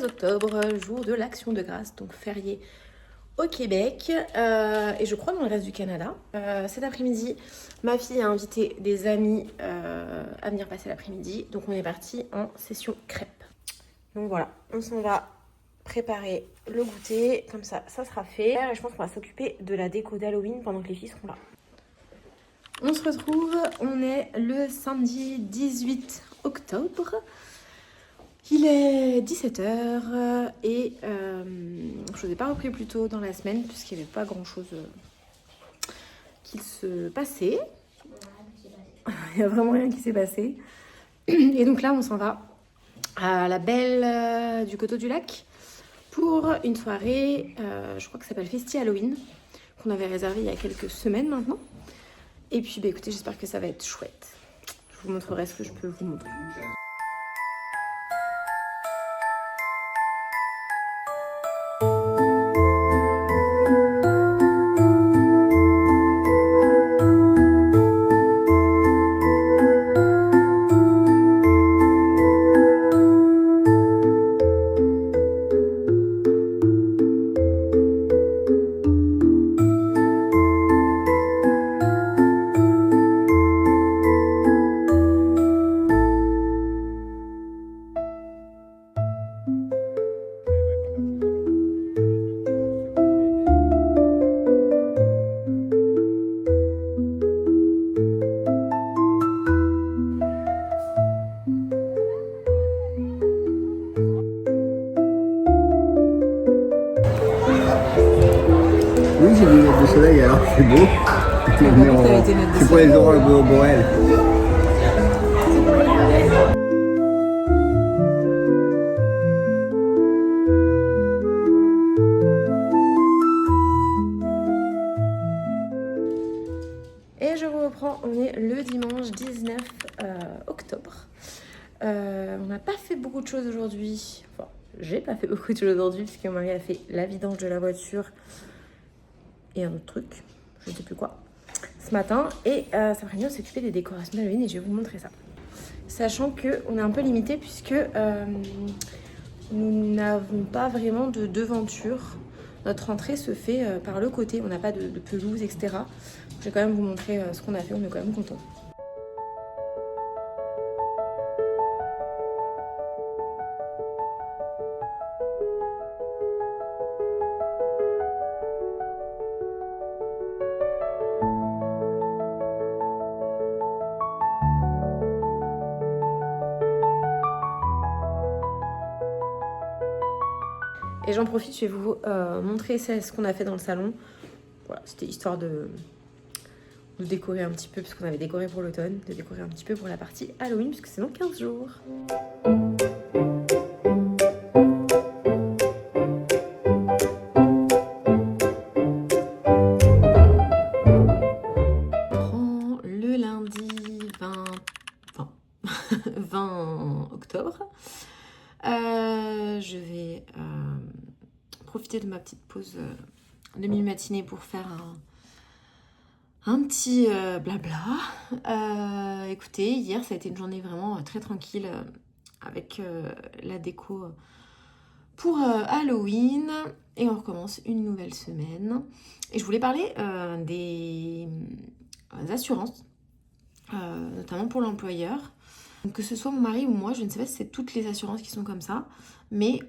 octobre, jour de l'Action de grâce, donc férié au Québec et je crois dans le reste du Canada. Cet après-midi, ma fille a invité des amis à venir passer l'après-midi, donc on est parti en session crêpes. Donc voilà, on s'en va préparer le goûter, comme ça sera fait. Et je pense qu'on va s'occuper de la déco d'Halloween pendant que les filles seront là. On se retrouve, on est le samedi 18 octobre. Il est 17h et je vous ai pas repris plus tôt dans la semaine puisqu'il n'y avait pas grand chose qui se passait. Il n'y a vraiment rien qui s'est passé. Et donc là, on s'en va à la Belle du Coteau du Lac pour une soirée, je crois que ça s'appelle Festi Halloween, qu'on avait réservé il y a quelques semaines maintenant. Et puis, bah, écoutez, j'espère que ça va être chouette. Je vous montrerai ce que je peux vous montrer. Oui, j'ai des lunettes de soleil, alors c'est beau. C'est pour les aurores boréales. Et je vous reprends, on est le dimanche 19 octobre. On n'a pas fait beaucoup de choses aujourd'hui. Enfin, j'ai pas fait beaucoup de choses aujourd'hui puisque mon mari a fait la vidange de la voiture et un autre truc, je ne sais plus quoi, ce matin. Et cet après-midi, on s'est occupé des décorations d'Halloween et je vais vous montrer ça. Sachant qu'on est un peu limité puisque nous n'avons pas vraiment de devanture. Notre entrée se fait par le côté, on n'a pas de pelouse, etc. Je vais quand même vous montrer ce qu'on a fait, on est quand même content. Et j'en profite, je vais vous montrer ce qu'on a fait dans le salon. Voilà, c'était histoire de décorer un petit peu, puisqu'on avait décoré pour l'automne, de décorer un petit peu pour la partie Halloween, puisque c'est dans 15 jours. On prend le lundi 20 octobre. Je vais profiter de ma petite pause de mi-matinée pour faire un petit blabla. Écoutez, hier ça a été une journée vraiment très tranquille avec la déco pour Halloween et on recommence une nouvelle semaine. Et je voulais parler des assurances, notamment pour l'employeur. Donc, que ce soit mon mari ou moi, je ne sais pas si c'est toutes les assurances qui sont comme ça, mais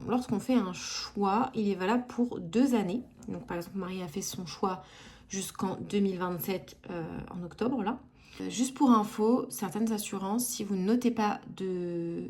lorsqu'on fait un choix, il est valable pour 2 années. Donc par exemple, mon mari a fait son choix jusqu'en 2027 en octobre là. Juste pour info, certaines assurances, si vous ne notez pas de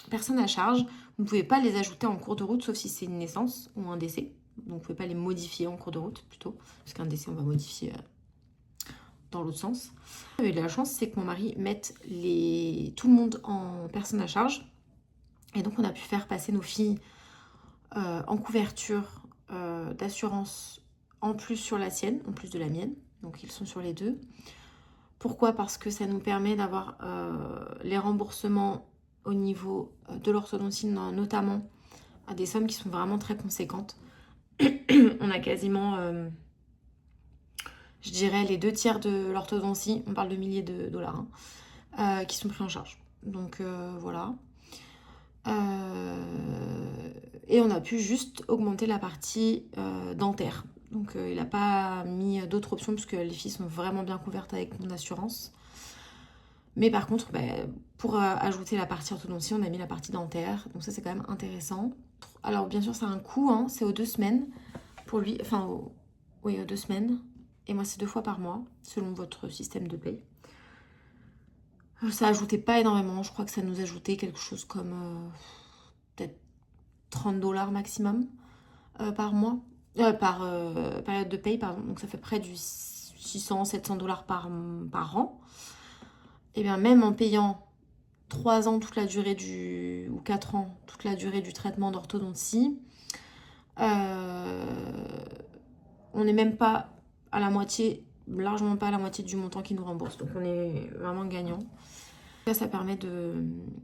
personnes à charge, vous ne pouvez pas les ajouter en cours de route, sauf si c'est une naissance ou un décès. Donc vous ne pouvez pas les modifier en cours de route plutôt, parce qu'un décès on va modifier dans l'autre sens. Et la chance, c'est que mon mari mette tout le monde en personne à charge. Et donc, on a pu faire passer nos filles en couverture d'assurance en plus sur la sienne, en plus de la mienne. Donc, ils sont sur les deux. Pourquoi? Parce que ça nous permet d'avoir les remboursements au niveau de l'orthodontie, notamment à des sommes qui sont vraiment très conséquentes. On a quasiment... je dirais les 2/3 de l'orthodontie, on parle de milliers de dollars, qui sont pris en charge. Donc voilà. Et on a pu juste augmenter la partie dentaire. Donc il n'a pas mis d'autres options puisque les filles sont vraiment bien couvertes avec mon assurance. Mais par contre, pour ajouter la partie orthodontie, on a mis la partie dentaire. Donc ça, c'est quand même intéressant. Alors bien sûr, ça a un coût, hein, c'est aux 2 semaines pour lui. Enfin, oui, aux 2 semaines. Et moi, c'est 2 fois par mois, selon votre système de paye. Ça ajoutait pas énormément. Je crois que ça nous ajoutait quelque chose comme peut-être 30$ maximum par mois. Par période de paye, pardon. Donc ça fait près du 600-700$ par an. Et bien même en payant 3 ans toute la durée ou 4 ans toute la durée du traitement d'orthodontie, on n'est même pas à la moitié, largement pas à la moitié du montant qu'ils nous remboursent. Donc on est vraiment gagnant. Là, ça permet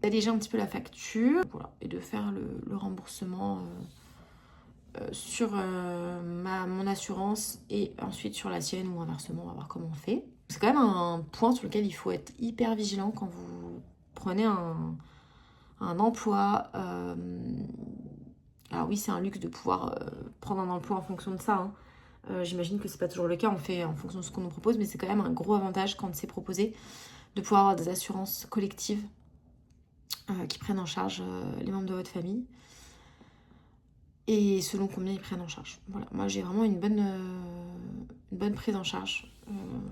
d'alléger un petit peu la facture, voilà, et de faire le remboursement sur mon assurance et ensuite sur la sienne ou inversement, on va voir comment on fait. C'est quand même un point sur lequel il faut être hyper vigilant quand vous prenez un emploi. Alors oui, c'est un luxe de pouvoir prendre un emploi en fonction de ça, hein. J'imagine que c'est pas toujours le cas, on fait en fonction de ce qu'on nous propose, mais c'est quand même un gros avantage quand c'est proposé de pouvoir avoir des assurances collectives qui prennent en charge les membres de votre famille et selon combien ils prennent en charge. Voilà, moi j'ai vraiment une bonne prise en charge.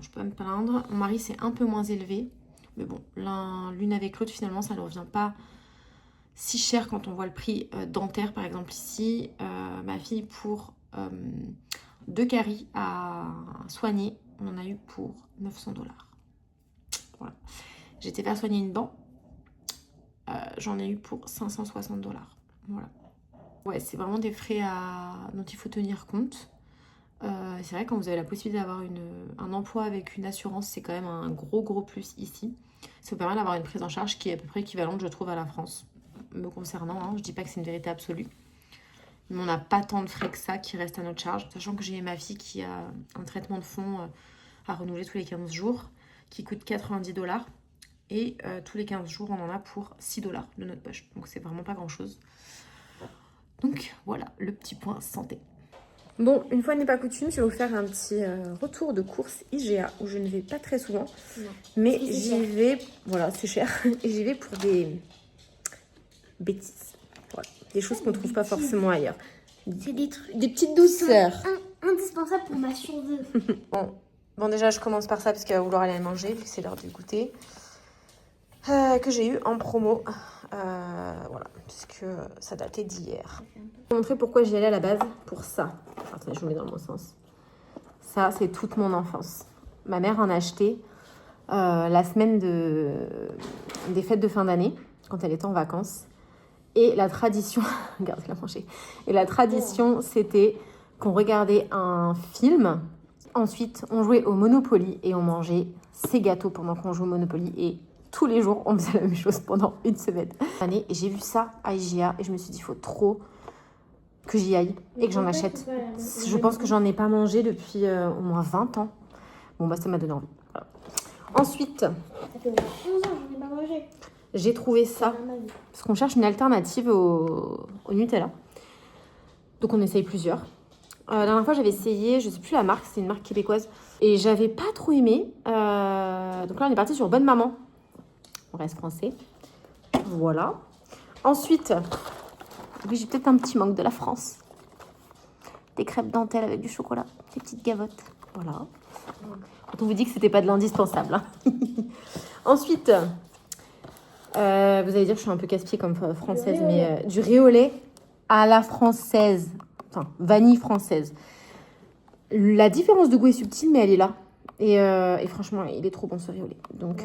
Je peux pas me plaindre. Mon mari c'est un peu moins élevé, mais bon, l'une avec l'autre finalement ça ne revient pas si cher quand on voit le prix dentaire par exemple ici. Ma fille pour 2 caries à soigner, on en a eu pour 900$. Voilà. J'étais faire soigner une dent, j'en ai eu pour 560$. Voilà. Ouais, c'est vraiment des frais dont il faut tenir compte. C'est vrai quand vous avez la possibilité d'avoir un emploi avec une assurance, c'est quand même un gros plus ici. Ça vous permet d'avoir une prise en charge qui est à peu près équivalente, je trouve, à la France. Me concernant, hein. Je dis pas que c'est une vérité absolue. Mais on n'a pas tant de frais que ça qui restent à notre charge. Sachant que j'ai ma fille qui a un traitement de fond à renouveler tous les 15 jours, qui coûte 90$. Et tous les 15 jours, on en a pour 6$ de notre poche. Donc c'est vraiment pas grand-chose. Donc voilà, le petit point santé. Bon, une fois n'est pas coutume, je vais vous faire un petit retour de course IGA où je ne vais pas très souvent. Non. Mais j'y vais, voilà, c'est cher. Et j'y vais pour des bêtises. Voilà, des choses qu'on ne trouve pas forcément ailleurs. C'est des trucs. Des petites douceurs. Indispensables pour ma survie. Bon, déjà, je commence par ça parce qu'elle va vouloir aller manger, puis c'est l'heure du goûter. Que j'ai eu en promo. Voilà, puisque ça datait d'hier. Je vais vous montrer pourquoi j'y allais à la base. Pour ça. Attendez, je vous mets dans le bon sens. Ça, c'est toute mon enfance. Ma mère en a acheté la semaine des fêtes de fin d'année, quand elle était en vacances. Et la tradition... Regarde, elle a mangé. Et la tradition, c'était qu'on regardait un film. Ensuite, on jouait au Monopoly et on mangeait ces gâteaux pendant qu'on jouait au Monopoly. Et tous les jours, on faisait la même chose pendant une semaine. Et j'ai vu ça à IGA et je me suis dit, il faut trop que j'y aille et que j'en achète. Je pense que j'en ai pas mangé depuis au moins 20 ans. Bon, bah ça m'a donné envie. Voilà. Ensuite, Ça fait 11 ans que j'en ai pas mangé. J'ai trouvé ça. Parce qu'on cherche une alternative au Nutella. Donc on essaye plusieurs. La dernière fois, j'avais essayé, je sais plus la marque, c'est une marque québécoise. Et j'avais pas trop aimé. Donc là, on est parti sur Bonne Maman. On reste français. Voilà. Ensuite, oui, j'ai peut-être un petit manque de la France. Des crêpes dentelles avec du chocolat. Des petites gavottes. Voilà. Quand on vous dit que c'était pas de l'indispensable. Hein. Ensuite, vous allez dire que je suis un peu casse-pied comme française, mais du riz au lait à la française. Enfin, vanille française. La différence de goût est subtile, mais elle est là. Et franchement, il est trop bon ce riz au lait. Donc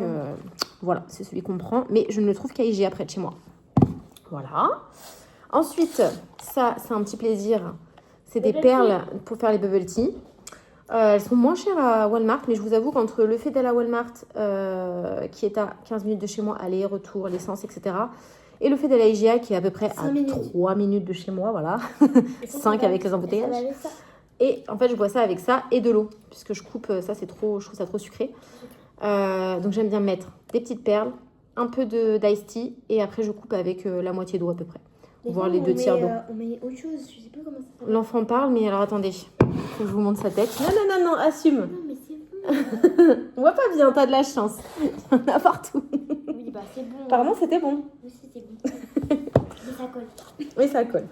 voilà, c'est celui qu'on prend. Mais je ne le trouve qu'à IGA près de chez moi. Voilà. Ensuite, ça, c'est un petit plaisir. C'est des perles pour faire les bubble tea. Elles sont moins chères à Walmart, mais je vous avoue qu'entre le fait d'aller à Walmart, qui est à 15 minutes de chez moi, aller, retour, l'essence, etc., et le fait d'aller à IGA, qui est à peu près à 3 minutes de chez moi, voilà, 5 avec les embouteillages. Et en fait, je bois ça avec ça et de l'eau, puisque je coupe ça, c'est trop, je trouve ça trop sucré. Donc j'aime bien mettre des petites perles, un peu d'ice tea et après je coupe avec la moitié d'eau à peu près. Des Voire fois, les 2 tiers d'eau. On met autre chose, je sais pas comment ça s'appelle. L'enfant parle, mais alors attendez, faut que je vous montre sa tête. Non, assume. Non, mais c'est bon. On voit pas bien, t'as de la chance. Il y en a partout. Oui, bah c'est bon. Apparemment, c'était bon. Oui, c'était bon. Mais ça colle. Oui, ça colle.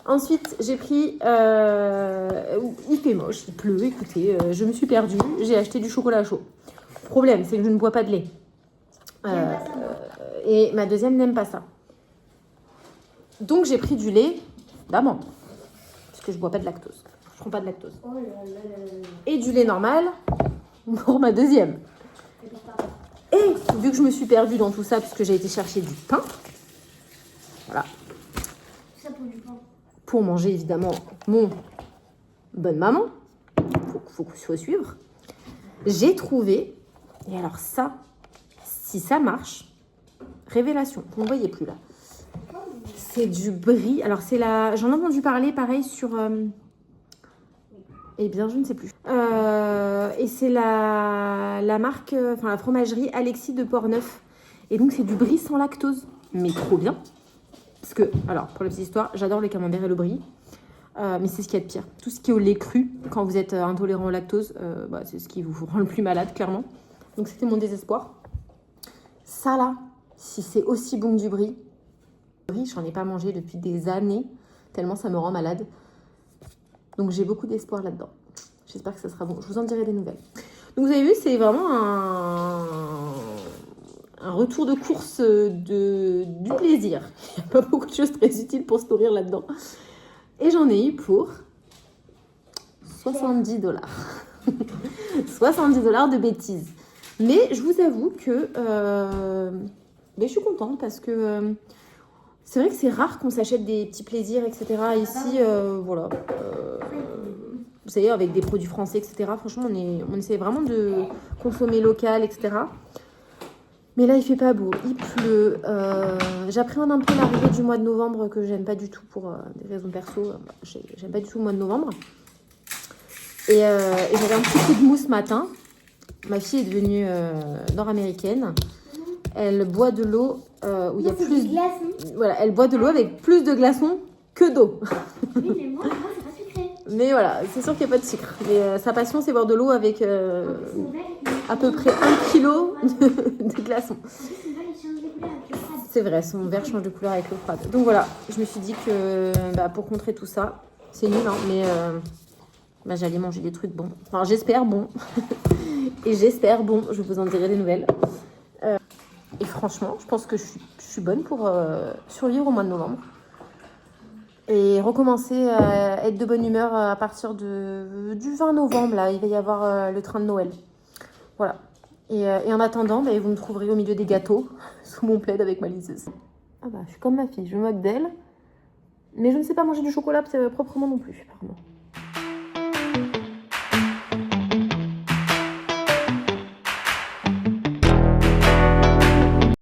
Ensuite, j'ai pris... il fait moche, il pleut, écoutez, je me suis perdue. J'ai acheté du chocolat chaud. Problème, c'est que je ne bois pas de lait. J'aime pas ça, moi. Et ma deuxième n'aime pas ça. Donc, j'ai pris du lait d'amande. Parce que je bois pas de lactose. Je prends pas de lactose. Oh là là là là. Et du lait normal pour ma deuxième. Et vu que je me suis perdue dans tout ça, puisque j'ai été chercher du pain, voilà, Tout ça pour du pain. pour manger évidemment mon bonne maman, faut suivre, j'ai trouvé, et alors ça, si ça marche, révélation, vous ne voyez plus là, c'est du brie, alors c'est la, j'en ai entendu parler pareil sur, eh bien je ne sais plus, et c'est la marque, enfin la fromagerie Alexis de Portneuf, et donc c'est du brie sans lactose, mais trop bien. Parce que, alors, pour la petite histoire, j'adore le camembert et le brie. Mais c'est ce qu'il y a de pire. Tout ce qui est au lait cru, quand vous êtes intolérant au lactose, c'est ce qui vous rend le plus malade, clairement. Donc, c'était mon désespoir. Ça, là, si c'est aussi bon que du brie, j'en ai pas mangé depuis des années, tellement ça me rend malade. Donc, j'ai beaucoup d'espoir là-dedans. J'espère que ça sera bon. Je vous en dirai des nouvelles. Donc, vous avez vu, c'est vraiment un retour de course du plaisir. Il n'y a pas beaucoup de choses très utiles pour se nourrir là-dedans. Et j'en ai eu pour 70 $. 70 $ de bêtises. Mais je vous avoue que je suis contente parce que c'est vrai que c'est rare qu'on s'achète des petits plaisirs, etc. Ici, voilà. Vous savez, avec des produits français, etc. Franchement, on essaie vraiment de consommer local, etc. Mais là, il fait pas beau, il pleut. J'appréhende un peu l'arrivée du mois de novembre que j'aime pas du tout pour des raisons perso. J'aime pas du tout le mois de novembre. Et j'avais un petit coup de mou ce matin. Ma fille est devenue nord-américaine. Elle boit de l'eau où il y a plus. Voilà, elle boit de l'eau avec plus de glaçons que d'eau. Oui, mais moi c'est pas sucré. Mais voilà, c'est sûr qu'il n'y a pas de sucre. Mais sa passion, c'est boire de l'eau avec à peu près 1 kilo de glaçons. C'est vrai, son verre change de couleur avec l'eau froide. Donc voilà, je me suis dit que pour contrer tout ça, c'est nul, hein, mais j'allais manger des trucs bons. Enfin, j'espère bon. Et j'espère bon, je vous en dirai des nouvelles. Et franchement, je pense que je suis bonne pour survivre au mois de novembre. Et recommencer à être de bonne humeur à partir du 20 novembre. Là, il va y avoir le train de Noël. Voilà. Et en attendant, vous me trouverez au milieu des gâteaux, sous mon plaid avec ma liseuse. Ah je suis comme ma fille, je me moque d'elle. Mais je ne sais pas manger du chocolat proprement non plus, apparemment.